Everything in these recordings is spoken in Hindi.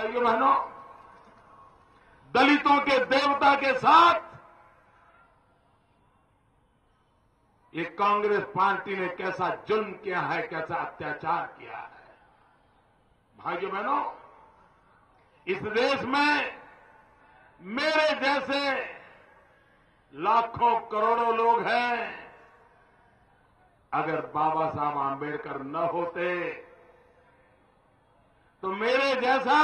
भाइयों बहनों, दलितों के देवता के साथ ये कांग्रेस पार्टी ने कैसा जुल्म किया है, कैसा अत्याचार किया है। भाइयों बहनों, इस देश में मेरे जैसे लाखों करोड़ों लोग हैं। अगर बाबा साहब आंबेडकर न होते तो मेरे जैसा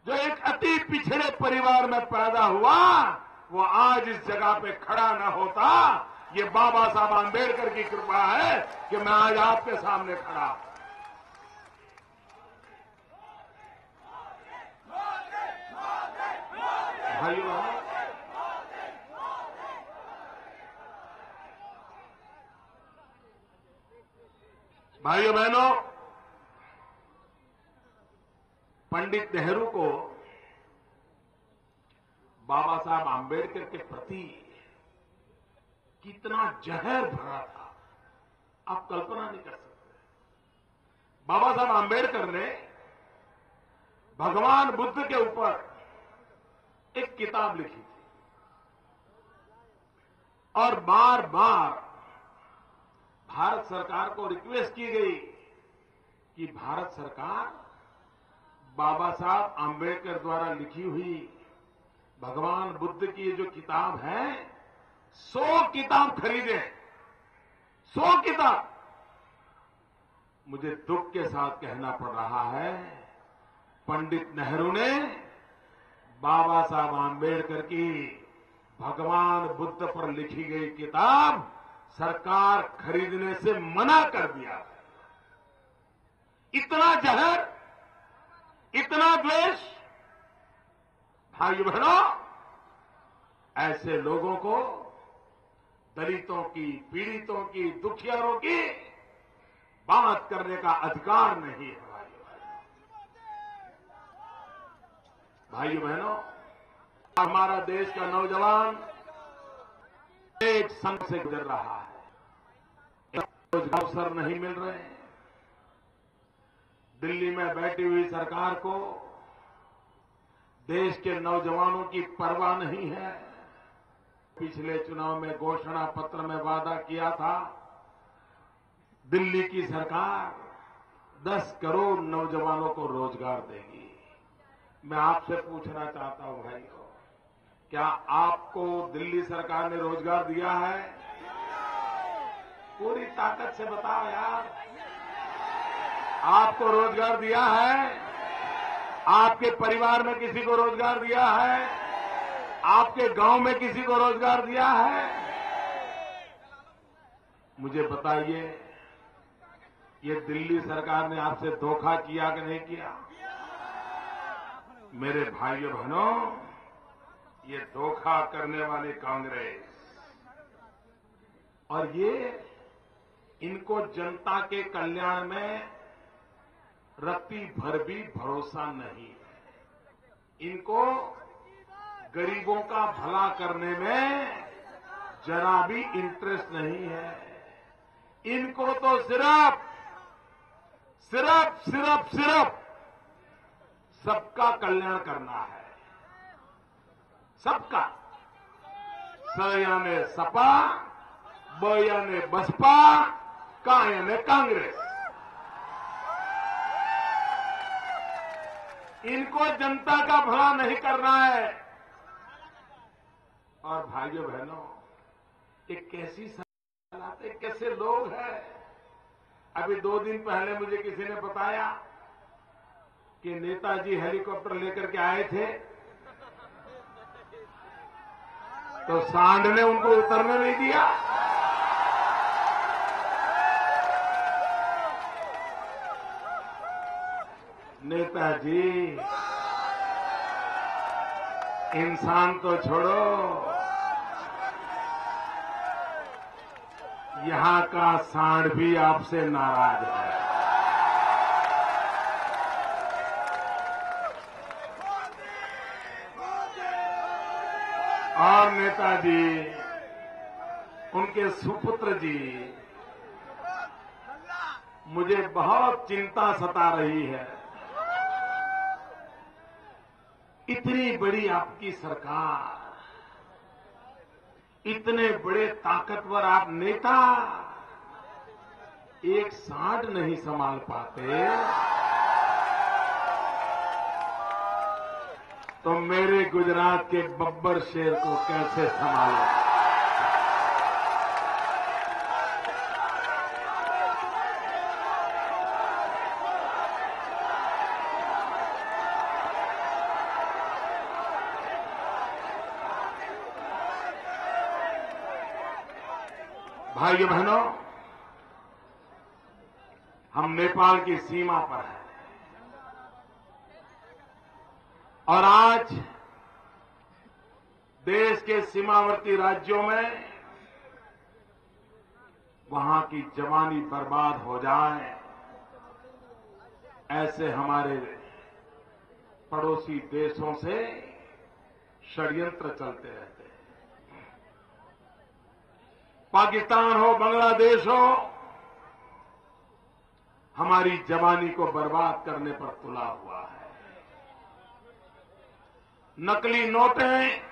जो एक अति पिछड़े परिवार में पैदा हुआ वो आज इस जगह पे खड़ा न होता। ये बाबा साहब आंबेडकर की कृपा है कि मैं आज आपके सामने खड़ा हूं। भाइयों बहनों, पंडित नेहरू को बाबा साहब आंबेडकर के प्रति कितना जहर भरा था, आप कल्पना नहीं कर सकते। बाबा साहब आंबेडकर ने भगवान बुद्ध के ऊपर एक किताब लिखी थी और बार बार भारत सरकार को रिक्वेस्ट की गई कि भारत सरकार बाबा साहब आंबेडकर द्वारा लिखी हुई भगवान बुद्ध की जो किताब है 100 किताब खरीदे, 100 किताब। मुझे दुख के साथ कहना पड़ रहा है, पंडित नेहरू ने बाबा साहब आंबेडकर की भगवान बुद्ध पर लिखी गई किताब सरकार खरीदने से मना कर दिया। इतना जहर, इतना द्वेष। भाइयों बहनों, ऐसे लोगों को दलितों की, पीड़ितों की, दुखियारों की बात करने का अधिकार नहीं है। भाइयों बहनों, हमारा देश का नौजवान एक संकट से गुजर रहा है, रोजगार अवसर नहीं मिल रहे हैं। दिल्ली में बैठी हुई सरकार को देश के नौजवानों की परवाह नहीं है। पिछले चुनाव में घोषणा पत्र में वादा किया था, दिल्ली की सरकार 10 करोड़ नौजवानों को रोजगार देगी। मैं आपसे पूछना चाहता हूं भाइयों, क्या आपको दिल्ली सरकार ने रोजगार दिया है? पूरी ताकत से बताओ यार, आपको रोजगार दिया है? आपके परिवार में किसी को रोजगार दिया है? आपके गांव में किसी को रोजगार दिया है? मुझे बताइए, ये दिल्ली सरकार ने आपसे धोखा किया कि नहीं किया? मेरे भाइयों बहनों, ये धोखा करने वाली कांग्रेस और ये इनको जनता के कल्याण में रत्ती भर भी भरोसा नहीं है। इनको गरीबों का भला करने में जरा भी इंटरेस्ट नहीं है। इनको तो सिर्फ सबका कल्याण करना है, सबका। स यानी सपा, ब यानी बसपा, का यानी कांग्रेस। इनको जनता का भला नहीं करना है। और भाइयों बहनों, ये कैसी लाते, कैसे लोग हैं। अभी 2 दिन पहले मुझे किसी ने बताया कि नेताजी हेलीकॉप्टर लेकर के आए थे तो सांड ने उनको उतरने नहीं दिया। नेताजी, इंसान तो छोड़ो, यहां का सांड भी आपसे नाराज है। और नेताजी, उनके सुपुत्र जी, मुझे बहुत चिंता सता रही है। इतनी बड़ी आपकी सरकार, इतने बड़े ताकतवर आप नेता एक साठ नहीं संभाल पाते, तो मेरे गुजरात के बब्बर शेर को कैसे संभाले। भाइयों बहनों, हम नेपाल की सीमा पर हैं और आज देश के सीमावर्ती राज्यों में वहां की जवानी बर्बाद हो जाए, ऐसे हमारे पड़ोसी देशों से षड्यंत्र चलते रहते हैं। पाकिस्तान हो, बांग्लादेश हो, हमारी जवानी को बर्बाद करने पर तुला हुआ है। नकली नोटें,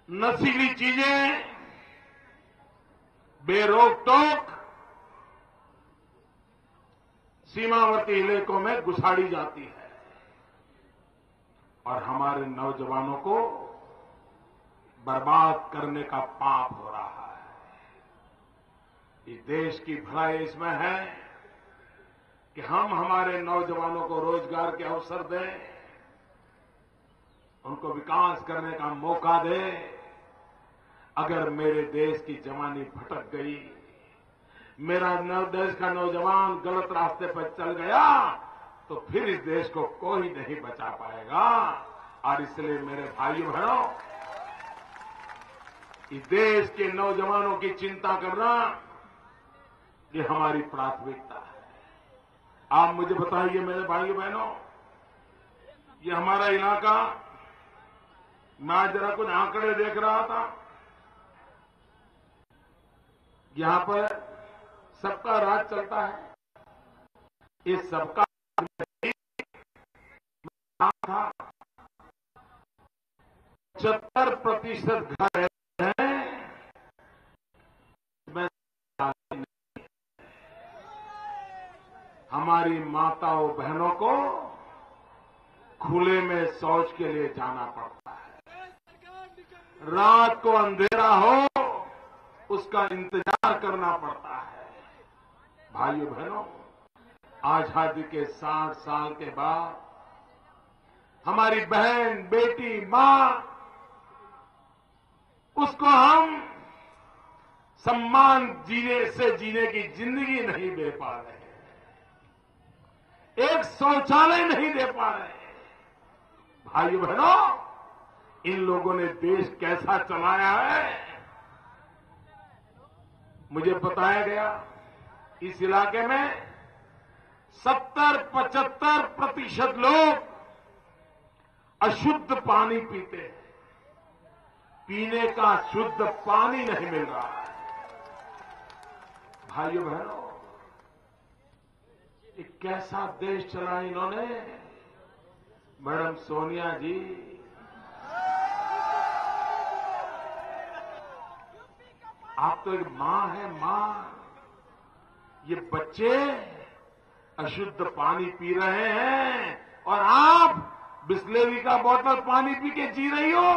नशीली चीजें बेरोक टोक सीमावर्ती इलाकों में घुसाड़ी जाती है और हमारे नौजवानों को बर्बाद करने का पाप हो रहा है। इस देश की भलाई इसमें है कि हम हमारे नौजवानों को रोजगार के अवसर दें, उनको विकास करने का मौका दें। अगर मेरे देश की जवानी भटक गई, मेरा देश का नौजवान गलत रास्ते पर चल गया, तो फिर इस देश को कोई नहीं बचा पाएगा। और इसलिए मेरे भाइयों बहनों, इस देश के नौजवानों की चिंता करना ये हमारी प्राथमिकता है। आप मुझे बताइए मेरे भाइयों बहनों, ये हमारा इलाका, मैं जरा कुछ आंकड़े देख रहा था, यहां पर सबका राज चलता है। इस सबका था 75% घर हैं, हमारी माताओं बहनों को खुले में शौच के लिए जाना पड़ता है। रात को अंधेरा हो, उसका इंतजार करना पड़ता है। भाइयों बहनों, आजादी के 60 साल के बाद हमारी बहन, बेटी, मां, उसको हम सम्मान जीने की जिंदगी नहीं दे पा रहे, एक शौचालय नहीं दे पा रहे। भाइयों बहनों, इन लोगों ने देश कैसा चलाया है, मुझे बताया गया इस इलाके में 70-75% लोग अशुद्ध पानी पीते हैं। पीने का शुद्ध पानी नहीं मिल रहा है। भाइयों बहनों, ये कैसा देश चला इन्होंने। मैडम सोनिया जी, आप तो एक मां है, मां। ये बच्चे अशुद्ध पानी पी रहे हैं और आप बिस्लेरी का बोतल पानी पी के जी रही हो।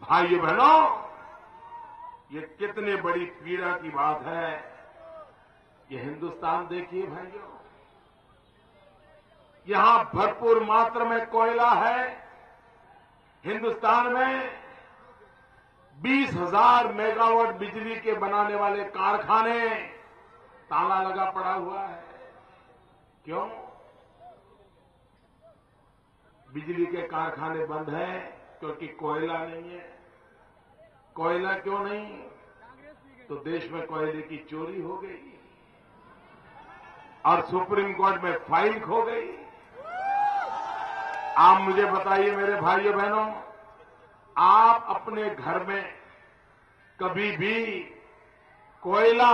भाइयों बहनों, ये कितने बड़ी पीड़ा की बात है। ये हिंदुस्तान देखिए भाइयों, यहां भरपूर मात्रा में कोयला है। हिंदुस्तान में 20,000 मेगावाट बिजली के बनाने वाले कारखाने ताला लगा पड़ा हुआ है। क्यों? बिजली के कारखाने बंद हैं क्योंकि कोयला नहीं है। कोयला क्यों नहीं? तो देश में कोयले की चोरी हो गई और सुप्रीम कोर्ट में फाइल खो गई। आप मुझे बताइए मेरे भाइयों बहनों, आप अपने घर में कभी भी कोयला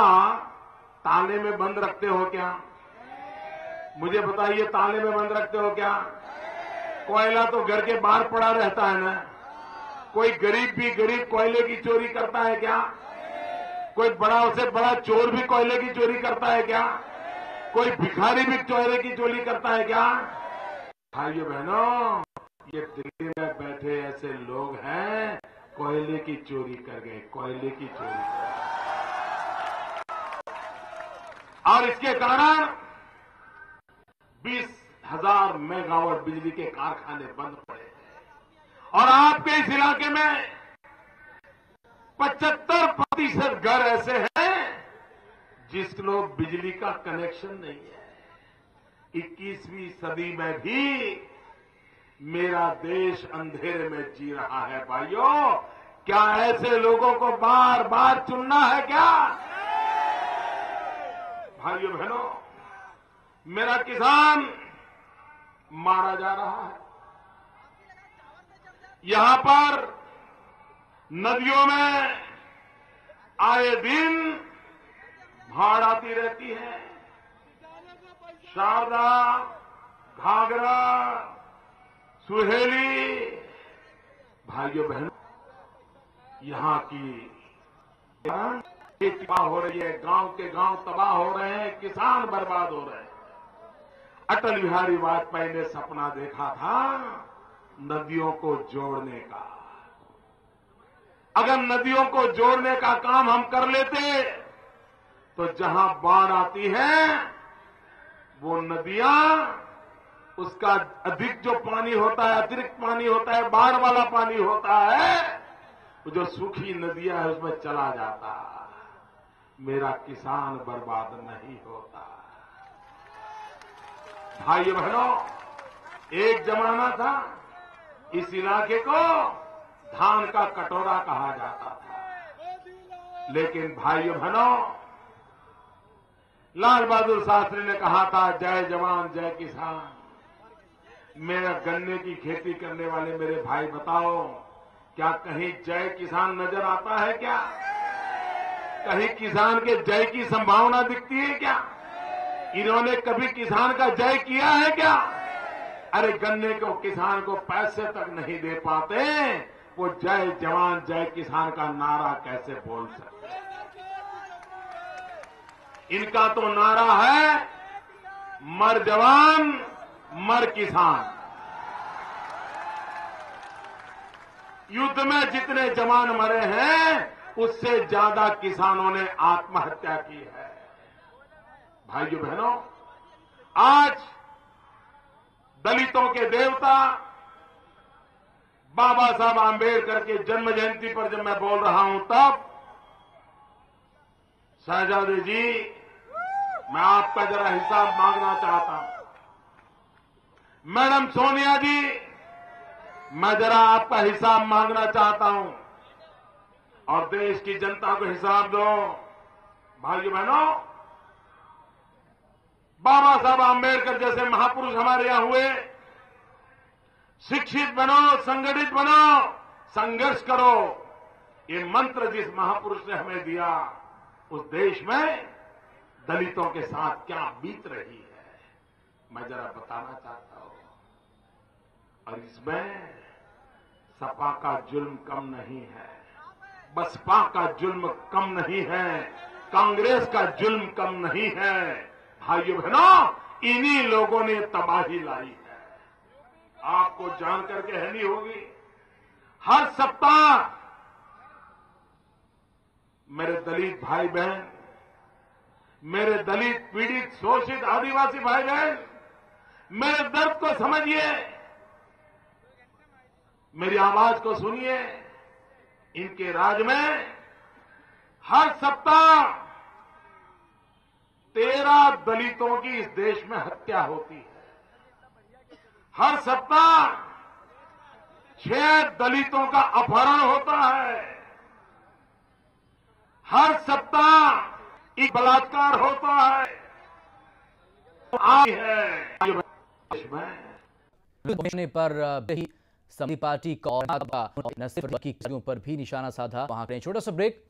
ताले में बंद रखते हो क्या? मुझे बताइए, ताले में बंद रखते हो क्या? कोयला तो घर के बाहर पड़ा रहता है ना। कोई गरीब भी गरीब कोयले की चोरी करता है क्या? कोई बड़ा से बड़ा चोर भी कोयले की चोरी करता है क्या? कोई भिखारी भी कोयले की चोरी करता है क्या? भाइयों बहनों, ये दिल्ली में बैठे ऐसे लोग हैं, कोयले की चोरी कर गए, कोयले की चोरी कर गए। और इसके कारण 20,000 मेगावाट बिजली के कारखाने बंद पड़े हैं। और आपके इस इलाके में 75% घर ऐसे हैं जिसको बिजली का कनेक्शन नहीं है। 21वीं सदी में भी मेरा देश अंधेरे में जी रहा है। भाइयों, क्या ऐसे लोगों को बार बार चुनना है क्या? भाइयों बहनों, मेरा किसान मारा जा रहा है। यहां पर नदियों में आए दिन बाढ़ आती रहती है। शारदा, घाघरा, सुहेली, भाइयों बहनों, यहां की खेती तबाह हो रही है, गांव के गांव तबाह हो रहे हैं, किसान बर्बाद हो रहे हैं। अटल बिहारी वाजपेयी ने सपना देखा था नदियों को जोड़ने का। अगर नदियों को जोड़ने का काम हम कर लेते तो जहां बाढ़ आती है वो नदियां, उसका अधिक जो पानी होता है, अतिरिक्त पानी होता है, बाढ़ वाला पानी होता है, वो जो सूखी नदियां है उसमें चला जाता। मेरा किसान बर्बाद नहीं होता। भाइयों बहनों, एक जमाना था इस इलाके को धान का कटोरा कहा जाता था। लेकिन भाइयों बहनों, लाल बहादुर शास्त्री ने कहा था, जय जवान जय किसान। मेरा गन्ने की खेती करने वाले मेरे भाई बताओ, क्या कहीं जय किसान नजर आता है क्या? कहीं किसान के जय की संभावना दिखती है क्या? इन्होंने कभी किसान का जय किया है क्या? अरे गन्ने को किसान को पैसे तक नहीं दे पाते, वो जय जवान जय किसान का नारा कैसे बोल सकते? इनका तो नारा है, मर जवान मर किसान। युद्ध में जितने जवान मरे हैं उससे ज्यादा किसानों ने आत्महत्या की है। भाइयों बहनों, आज दलितों के देवता बाबा साहब आंबेडकर के जन्म जयंती पर जब मैं बोल रहा हूं तब शहजादे जी, मैं आपका जरा हिसाब मांगना चाहता हूं। मैडम सोनिया जी, मैं जरा आपका हिसाब मांगना चाहता हूं और देश की जनता को हिसाब दो। भाइयों बहनों, बाबा साहब आंबेडकर जैसे महापुरुष हमारे यहां हुए। शिक्षित बनो, संगठित बनो, संघर्ष करो, ये मंत्र जिस महापुरुष ने हमें दिया, उस देश में दलितों के साथ क्या बीत रही है मैं जरा बताना चाहता हूं। और इसमें सपा का जुल्म कम नहीं है, बसपा का जुल्म कम नहीं है, कांग्रेस का जुल्म कम नहीं है। भाइयों बहनों, इन्हीं लोगों ने तबाही लाई है। आपको जानकर के हैरानी होगी, हर सप्ताह मेरे दलित भाई बहन, मेरे दलित पीड़ित शोषित आदिवासी भाई बहन, मेरे दर्द को समझिए, मेरी आवाज को सुनिए। इनके राज में हर सप्ताह 13 दलितों की इस देश में हत्या होती है। हर सप्ताह 6 दलितों का अपहरण होता है। हर सप्ताह एक बलात्कार होता है। पर समाजवादी पार्टी और न सिर्फ पर भी निशाना साधा। वहां करें छोटा सा ब्रेक।